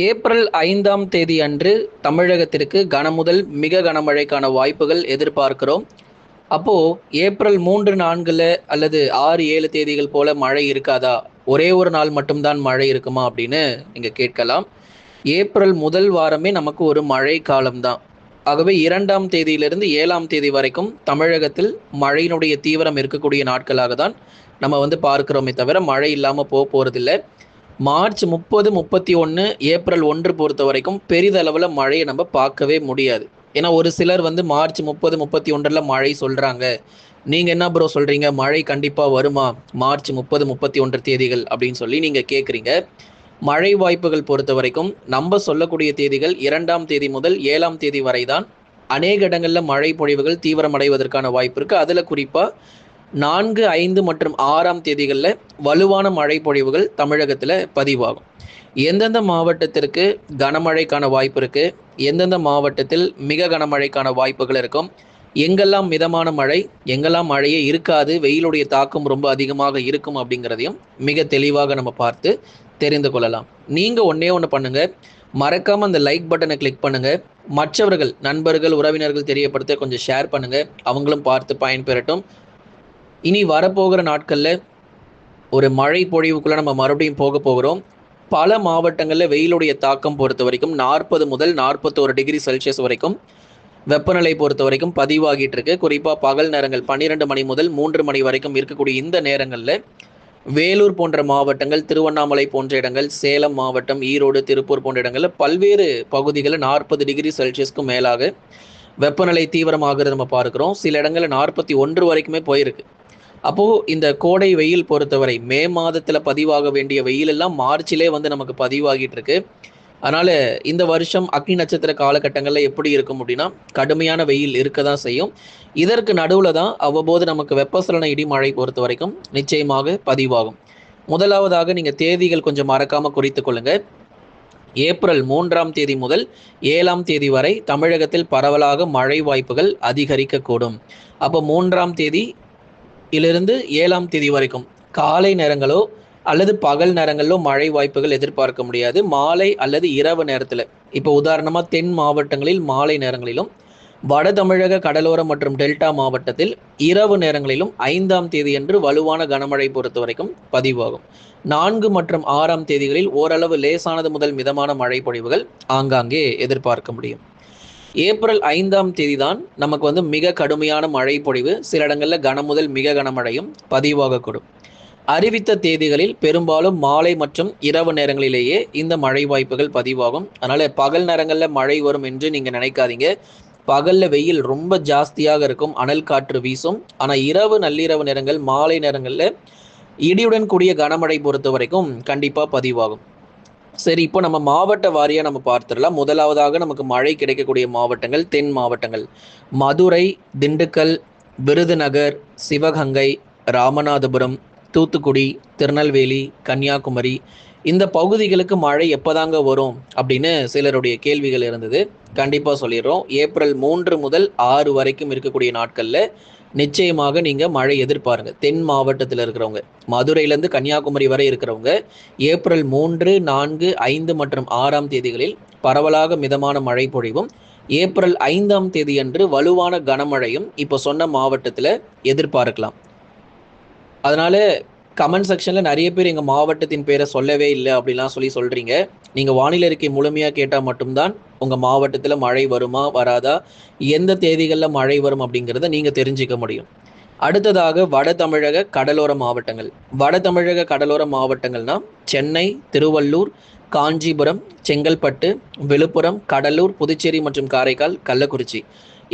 April 5ஆம் தேதி அன்று தமிழகத்திற்கு கனமுதல் மிக கனமழைக்கான வாய்ப்புகள் எதிர்பார்க்கிறோம். அப்போ ஏப்ரல் 3, 4 அல்லது 6, 7 தேதிகள் போல மழை இருக்காதா? ஒரே ஒரு நாள் மட்டும் தான் மழை இருக்குமா? அப்படின்னு நீங்க கேட்கலாம். ஏப்ரல் முதல் வாரமே நமக்கு ஒரு மழை காலம்தான். ஆகவே 2ஆம் தேதியிலிருந்து 7ஆம் தேதி வரைக்கும் தமிழகத்தில் மழையினுடைய தீவிரம் இருக்கக்கூடிய நாட்களாக தான் நம்ம பார்க்கிறோமே தவிர, மழை இல்லாம போறதில்ல. மார்ச் 30, 31, ஏப்ரல் 1 பொறுத்தவரைக்கும் பெரிதளவுல மழைய நம்ம பார்க்கவே முடியாது. ஏன்னா, ஒரு சிலர் மார்ச் 30, 31ல மழை சொல்றாங்க. நீங்க என்ன ப்ரோ சொல்றீங்க? மழை கண்டிப்பா வருமா? மார்ச் 30, 31 தேதிகள் அப்படின்னு சொல்லி நீங்க கேட்குறீங்க. மழை வாய்ப்புகள் பொறுத்தவரைக்கும் நம்ப சொல்லக்கூடிய தேதிகள் 2ஆம் தேதி முதல் 7ஆம் தேதி வரை தான். அநேக இடங்கள்ல மழை பொழிவுகள் தீவிரமடைவதற்கான வாய்ப்பு இருக்கு. அதுல குறிப்பா 4, 5 மற்றும் 6ஆம் தேதிகள்ல வலுவான மழை பொழிவுகள் தமிழகத்துல பதிவாகும். எந்தெந்த மாவட்டத்திற்கு கனமழைக்கான வாய்ப்பு இருக்கு, எந்தெந்த மாவட்டத்தில் மிக கனமழைக்கான வாய்ப்புகள் இருக்கும், எங்கெல்லாம் மிதமான மழை, எங்கெல்லாம் மழையே இருக்காது, வெயிலுடைய தாக்கம் ரொம்ப அதிகமாக இருக்கும் அப்படிங்கிறதையும் மிக தெளிவாக நம்ம பார்த்து தெரிந்து கொள்ளலாம். நீங்க ஒண்ணே ஒண்ணு பண்ணுங்க. மறக்காம அந்த லைக் பட்டனை கிளிக் பண்ணுங்க. மற்றவர்கள், நண்பர்கள், உறவினர்கள் தெரியப்படுத்த கொஞ்சம் ஷேர் பண்ணுங்க. அவங்களும் பார்த்து பயன்பெறட்டும். இனி வரப்போகிற நாட்கள்ல ஒரு மழை பொழிவுக்குள்ள நம்ம மறுபடியும் போகிறோம். பல மாவட்டங்கள்ல வெயிலுடைய தாக்கம் பொறுத்த வரைக்கும் 40 முதல் 41 டிகிரி செல்சியஸ் வரைக்கும் வெப்பநிலை பொறுத்த வரைக்கும் பதிவாகிட்டு இருக்கு. குறிப்பா பகல் நேரங்கள் 12 மணி முதல் 3 மணி வரைக்கும் இருக்கக்கூடிய இந்த நேரங்கள்ல வேலூர் போன்ற மாவட்டங்கள், திருவண்ணாமலை போன்ற இடங்கள், சேலம் மாவட்டம், ஈரோடு, திருப்பூர் போன்ற இடங்கள்ல பல்வேறு பகுதிகளில் 40 டிகிரி செல்சியஸ்க்கு மேலாக வெப்பநிலை தீவிரமாகிறது நம்ம பார்க்கிறோம். சில இடங்கள்ல 41 வரைக்குமே போயிருக்கு. அப்போ இந்த கோடை வெயில் பொறுத்தவரை மே மாதத்துல பதிவாக வேண்டிய வெயில் எல்லாம் மார்ச்சிலே நமக்கு பதிவாகிட்டு இருக்கு. அதனால இந்த வருஷம் அக்னி நட்சத்திர காலகட்டங்கள்ல எப்படி இருக்கும் அப்படின்னா, கடுமையான வெயில் இருக்க தான் செய்யும். இதற்கு நடுவுல தான் அவ்வப்போது நமக்கு வெப்பசலன இடிமழை பொறுத்த வரைக்கும் நிச்சயமாக பதிவாகும். முதலாவதாக நீங்க தேதிகள் கொஞ்சம் மறக்காம குறித்துக் கொள்ளுங்க. ஏப்ரல் 3ஆம் தேதி முதல் 7ஆம் தேதி வரை தமிழகத்தில் பரவலாக மழை வாய்ப்புகள் அதிகரிக்கக்கூடும். அப்போ 3ஆம் தேதி இலிருந்து 7ஆம் தேதி வரைக்கும் காலை நேரங்களோ அல்லது பகல் நேரங்களிலோ மழை வாய்ப்புகள் எதிர்பார்க்க முடியாது. மாலை அல்லது இரவு நேரத்தில், இப்போ உதாரணமாக தென் மாவட்டங்களில் மாலை நேரங்களிலும், வட தமிழக கடலோரம் மற்றும் டெல்டா மாவட்டத்தில் இரவு நேரங்களிலும் 5ஆம் தேதி அன்று வலுவான கனமழை பொறுத்த வரைக்கும் பதிவாகும். 4 மற்றும் 6ஆம் தேதிகளில் ஓரளவு லேசானது முதல் மிதமான மழை பொழிவுகள் ஆங்காங்கே எதிர்பார்க்க முடியும். ஏப்ரல் 5ஆம் தேதி தான் நமக்கு மிக கடுமையான மழை பொழிவு, சில இடங்களில் கனமுதல் மிக கனமழையும் பதிவாகக்கூடும். அறிவித்த தேதிகளில் பெரும்பாலும் மாலை மற்றும் இரவு நேரங்களிலேயே இந்த மழை வாய்ப்புகள் பதிவாகும். அதனால பகல் நேரங்களில் மழை வரும் என்று நீங்க நினைக்காதீங்க. பகல்ல வெயில் ரொம்ப ஜாஸ்தியாக இருக்கும், அனல் காற்று வீசும். ஆனா இரவு, நள்ளிரவு நேரங்கள், மாலை நேரங்கள்ல இடியுடன் கூடிய கனமழை பொறுத்த வரைக்கும் கண்டிப்பா பதிவாகும். சரி, இப்போ நம்ம மாவட்ட வாரியா நம்ம பார்த்துடலாம். முதலாவதாக நமக்கு மழை கிடைக்கக்கூடிய மாவட்டங்கள் தென் மாவட்டங்கள்: மதுரை, திண்டுக்கல், விருதுநகர், சிவகங்கை, ராமநாதபுரம், தூத்துக்குடி, திருநெல்வேலி, கன்னியாகுமரி. இந்த பகுதிகளுக்கு மழை எப்போதாங்க வரும் அப்படின்னு சிலருடைய கேள்விகள் இருந்தது. கண்டிப்பாக சொல்லிடுறோம். ஏப்ரல் 3 முதல் 6 வரைக்கும் இருக்கக்கூடிய நாட்களில் நிச்சயமாக நீங்கள் மழை எதிர்பாருங்க. தென் மாவட்டத்தில் இருக்கிறவங்க, மதுரையிலேருந்து கன்னியாகுமரி வரை இருக்கிறவங்க, ஏப்ரல் 3, 4, 5 மற்றும் 6ஆம் தேதிகளில் பரவலாக மிதமான மழை பொழிவும், ஏப்ரல் 5ஆம் தேதி அன்று வலுவான கனமழையும் இப்போ சொன்ன மாவட்டத்தில் எதிர்பார்க்கலாம். அதனால கமெண்ட் செக்ஷனில் நிறைய பேர் எங்கள் மாவட்டத்தின் பேரை சொல்லவே இல்லை அப்படிலாம் சொல்கிறீங்க. நீங்கள் வானிலை அறிக்கை முழுமையாக கேட்டால் மட்டும்தான் உங்கள் மாவட்டத்தில் மழை வருமா வராதா, எந்த தேதிகளில் மழை வரும் அப்படிங்கிறத நீங்கள் தெரிஞ்சிக்க முடியும். அடுத்ததாக வட தமிழக கடலோர மாவட்டங்கள். வட தமிழக கடலோர மாவட்டங்கள்னா சென்னை, திருவள்ளூர், காஞ்சிபுரம், செங்கல்பட்டு, விழுப்புரம், கடலூர், புதுச்சேரி மற்றும் காரைக்கால், கள்ளக்குறிச்சி.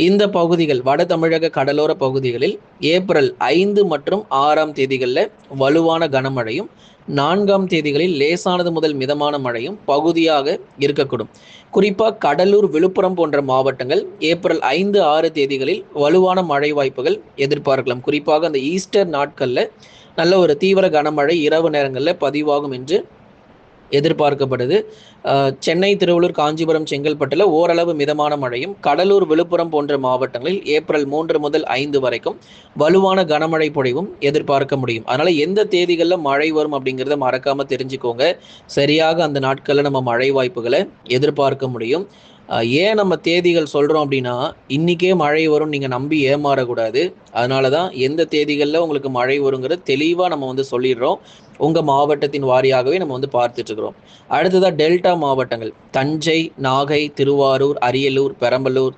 இந்த பகுதிகள், வட தமிழக கடலோர பகுதிகளில் ஏப்ரல் 5 மற்றும் 6ஆம் தேதிகளில் வலுவான கனமழையும், 4ஆம் தேதிகளில் லேசானது முதல் மிதமான மழையும் பகுதியாக இருக்கக்கூடும். குறிப்பாக கடலூர், விழுப்புரம் போன்ற மாவட்டங்கள் ஏப்ரல் 5, 6 தேதிகளில் வலுவான மழை வாய்ப்புகள் எதிர்பார்க்கலாம். குறிப்பாக அந்த ஈஸ்டர் நாட்களில் நல்ல ஒரு தீவிர கனமழை இரவு நேரங்களில் பதிவாகும் என்று எதிர்பார்க்கப்படுது. சென்னை, திருவள்ளூர், காஞ்சிபுரம், செங்கல்பட்டுல ஓரளவு மிதமான மழையும், கடலூர், விழுப்புரம் போன்ற மாவட்டங்களில் ஏப்ரல் 3 முதல் 5 வரைக்கும் வலுவான கனமழை பொழிவும் எதிர்பார்க்க முடியும். அதனால எந்த தேதிகள்ல மழை வரும் அப்படிங்கிறத மறக்காம தெரிஞ்சுக்கோங்க. சரியாக அந்த நாட்கள்ல நம்ம மழை வாய்ப்புகளை எதிர்பார்க்க முடியும். ஏன் நம்ம தேதிகள் சொல்றோம் அப்படின்னா, இன்னைக்கே மழை வரும்னு நீங்க நம்பி ஏமாறக்கூடாது. அதனால தான் எந்த தேதிகள்ல உங்களுக்கு மழை வருங்கிறது தெளிவா நம்ம வந்து சொல்லிடுறோம். உங்க மாவட்டத்தின் வாரியாகவே நம்ம வந்து பார்த்துட்டு இருக்கிறோம். அடுத்ததா டெல்டா மாவட்டங்கள் தஞ்சை, நாகை, திருவாரூர், அரியலூர், பெரம்பலூர்,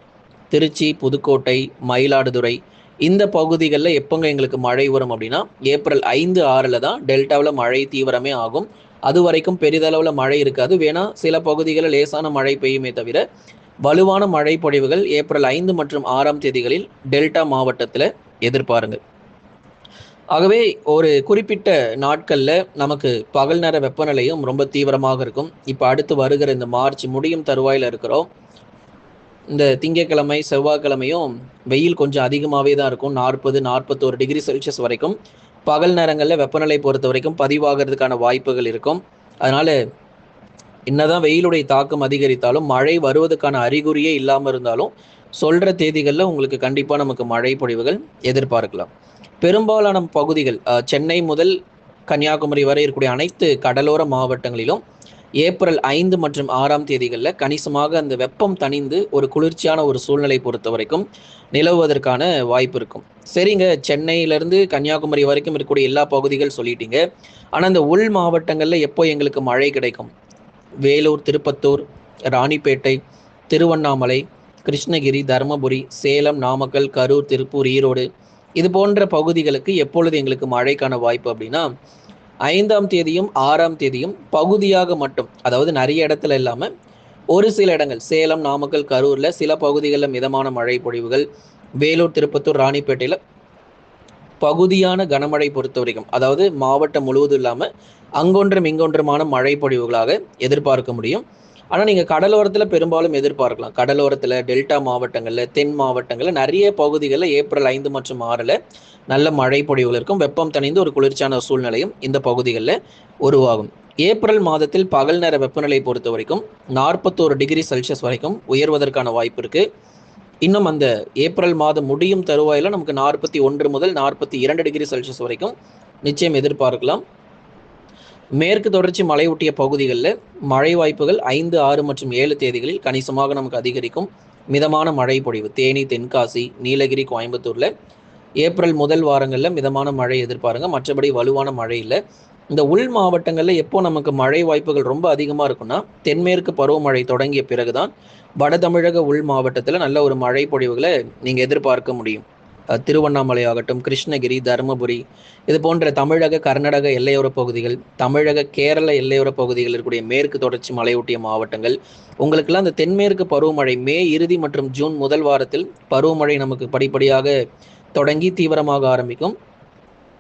திருச்சி, புதுக்கோட்டை, மயிலாடுதுறை இந்த பகுதிகளில் எப்போங்க எங்களுக்கு மழை வரும் அப்படின்னா ஏப்ரல் 5, 6ல் தான் டெல்டாவில் மழை தீவிரமே ஆகும். அது வரைக்கும் பெரிதளவில் மழை இருக்காது. வேணா சில பகுதிகளில் லேசான மழை பெய்யுமே தவிர வலுவான மழை பொழிவுகள் ஏப்ரல் 5 மற்றும் 6ஆம் தேதிகளில் டெல்டா மாவட்டத்தில் எதிர்பாருங்க. ஆகவே ஒரு குறிப்பிட்ட நாட்களில் நமக்கு பகல் நேர வெப்பநிலையும் ரொம்ப தீவிரமாக இருக்கும். இப்போ அடுத்து வருகிற இந்த மார்ச் முடியும் தருவாயில் இருக்கிறோம். இந்த திங்கட்கிழமை, செவ்வாய்க்கிழமையும் வெயில் கொஞ்சம் அதிகமாகவே தான் இருக்கும். 40, 41 டிகிரி செல்சியஸ் வரைக்கும் பகல் நேரங்களில் வெப்பநிலை பொறுத்த வரைக்கும் பதிவாகிறதுக்கான வாய்ப்புகள் இருக்கும். அதனால் என்னதான் வெயிலுடைய தாக்கம் அதிகரித்தாலும் மழை வருவதற்கான அறிகுறியே இல்லாமல் இருந்தாலும் சொல்கிற தேதிகளில் உங்களுக்கு கண்டிப்பாக நமக்கு மழை பொழிவுகள் எதிர்பார்க்கலாம். பெரும்பாலான பகுதிகள் சென்னை முதல் கன்னியாகுமரி வரை இருக்கக்கூடிய அனைத்து கடலோர மாவட்டங்களிலும் ஏப்ரல் 5 மற்றும் 6ஆம் தேதிகளில் கணிசமாக அந்த வெப்பம் தணிந்து ஒரு குளிர்ச்சியான ஒரு சூழ்நிலை பொறுத்த வரைக்கும் நிலவுவதற்கான வாய்ப்பு இருக்கும். சரிங்க, சென்னையிலேருந்து கன்னியாகுமரி வரைக்கும் இருக்கக்கூடிய எல்லா பகுதிகள் சொல்லிட்டீங்க. ஆனால் இந்த உள் மாவட்டங்களில் எப்போ எங்களுக்கு மழை கிடைக்கும்? வேலூர், திருப்பத்தூர், ராணிப்பேட்டை, திருவண்ணாமலை, கிருஷ்ணகிரி, தருமபுரி, சேலம், நாமக்கல், கரூர், திருப்பூர், ஈரோடு இது போன்ற பகுதிகளுக்கு எப்பொழுது எங்களுக்கு மழைக்கான வாய்ப்பு அப்படின்னா 5ஆம் தேதியும் 6ஆம் தேதியும் பகுதியாக மட்டும், அதாவது நிறைய இடத்துல இல்லாமல் ஒரு சில இடங்கள் சேலம், நாமக்கல், கரூரில் சில பகுதிகளில் மிதமான மழை பொழிவுகள், வேலூர், திருப்பத்தூர், ராணிப்பேட்டையில் பகுதியான கனமழை பொறுத்த வரைக்கும், அதாவது மாவட்டம் முழுவதும் இல்லாமல் அங்கொன்றும் இங்கொன்றுமான மழை பொழிவுகளாக எதிர்பார்க்க முடியும். ஆனால் நீங்கள் கடலோரத்தில் பெரும்பாலும் எதிர்பார்க்கலாம். கடலோரத்தில், டெல்டா மாவட்டங்களில், தென் மாவட்டங்களில் நிறைய பகுதிகளில் ஏப்ரல் 5 மற்றும் 6ல் நல்ல மழை பொழிவுகள் இருக்கும். வெப்பம் தணிந்து ஒரு குளிர்ச்சியான சூழ்நிலையும் இந்த பகுதிகளில் உருவாகும். ஏப்ரல் மாதத்தில் பகல் நேர வெப்பநிலை பொறுத்த வரைக்கும் 41 டிகிரி செல்சியஸ் வரைக்கும் உயர்வதற்கான வாய்ப்பு இருக்குது. இன்னும் அந்த ஏப்ரல் மாதம் முடியும் தருவாயில் நமக்கு 41 முதல் 42 டிகிரி செல்சியஸ் வரைக்கும் நிச்சயம் எதிர்பார்க்கலாம். மேற்கு தொடர்ச்சி மலை ஒட்டிய பகுதிகளில் மழை வாய்ப்புகள் 5, 6 மற்றும் 7 தேதிகளில் கணிசமாக நமக்கு அதிகரிக்கும். மிதமான மழை பொழிவு தேனி, தென்காசி, நீலகிரி, கோயம்புத்தூரில் ஏப்ரல் முதல் வாரங்களில் மிதமான மழை எதிர்பாருங்க. மற்றபடி வலுவான மழை இல்லை. இந்த உள் மாவட்டங்களில் எப்போ நமக்கு மழை வாய்ப்புகள் ரொம்ப அதிகமாக இருக்குன்னா தென்மேற்கு பருவமழை தொடங்கிய பிறகுதான் வட தமிழக உள் மாவட்டத்தில் நல்ல ஒரு மழை பொழிவுகளை நீங்கள் எதிர்பார்க்க முடியும். திருவண்ணாமலை ஆகட்டும், கிருஷ்ணகிரி, தருமபுரி இது போன்ற தமிழக, கர்நாடக எல்லையோர பகுதிகள், தமிழக, கேரள எல்லையோர பகுதிகள் இருக்கக்கூடிய மேற்கு தொடர்ச்சி மலையொட்டிய மாவட்டங்கள், உங்களுக்கெல்லாம் இந்த தென்மேற்கு பருவமழை மே இறுதி மற்றும் ஜூன் முதல் வாரத்தில் பருவமழை நமக்கு படிப்படியாக தொடங்கி தீவிரமாக ஆரம்பிக்கும்.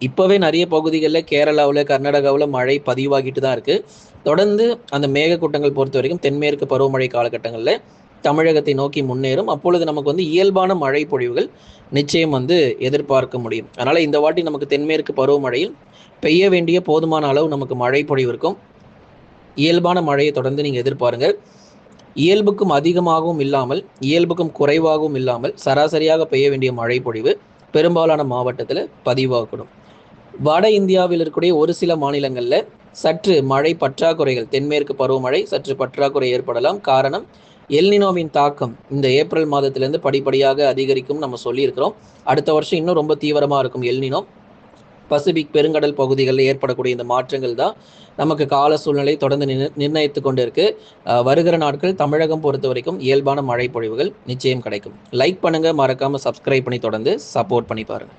இப்போவே நிறைய பகுதிகளில் கேரளாவில், கர்நாடகாவில் மழை பதிவாகிட்டு தான் இருக்குது. தொடர்ந்து அந்த மேகக்கூட்டங்கள் பொறுத்த வரைக்கும் தென்மேற்கு பருவமழை காலகட்டங்களில் தமிழகத்தை நோக்கி முன்னேறும். அப்பொழுது நமக்கு வந்து இயல்பான மழை பொழிவுகள் நிச்சயம் வந்து எதிர்பார்க்க முடியும். அதனால் இந்த வாட்டி நமக்கு தென்மேற்கு பருவமழையில் பெய்ய வேண்டிய போதுமான அளவு நமக்கு மழை பொழிவு இருக்கும். இயல்பான மழையை தொடர்ந்து நீங்கள் எதிர்பாருங்க. இயல்புக்கும் அதிகமாகவும் இல்லாமல், இயல்புக்கும் குறைவாகவும் இல்லாமல் சராசரியாக பெய்ய வேண்டிய மழை பொழிவு பெரும்பாலான மாவட்டத்தில் பதிவாகக்கூடும். வட இந்தியாவில் இருக்கக்கூடிய ஒரு சில மாநிலங்களில் சற்று மழை பற்றாக்குறைகள், தென்மேற்கு பருவமழை சற்று பற்றாக்குறை ஏற்படலாம். காரணம், எல்னினோவின் தாக்கம் இந்த ஏப்ரல் மாதத்திலேருந்து படிப்படியாக அதிகரிக்கும் நம்ம சொல்லியிருக்கிறோம். அடுத்த வருஷம் இன்னும் ரொம்ப தீவிரமாக இருக்கும் எல்னினோ. பசிபிக் பெருங்கடல் பகுதிகளில் ஏற்படக்கூடிய இந்த மாற்றங்கள் தான் நமக்கு கால சூழ்நிலை தொடர்ந்து நிர்ணயித்து கொண்டு இருக்கு. வருகிற நாட்கள் தமிழகம் பொறுத்த வரைக்கும் இயல்பான மழை பொழிவுகள் நிச்சயம் கிடைக்கும். லைக் பண்ணுங்க, மறக்காம சப்ஸ்கிரைப் பண்ணி தொடர்ந்து சப்போர்ட் பண்ணி பாருங்க.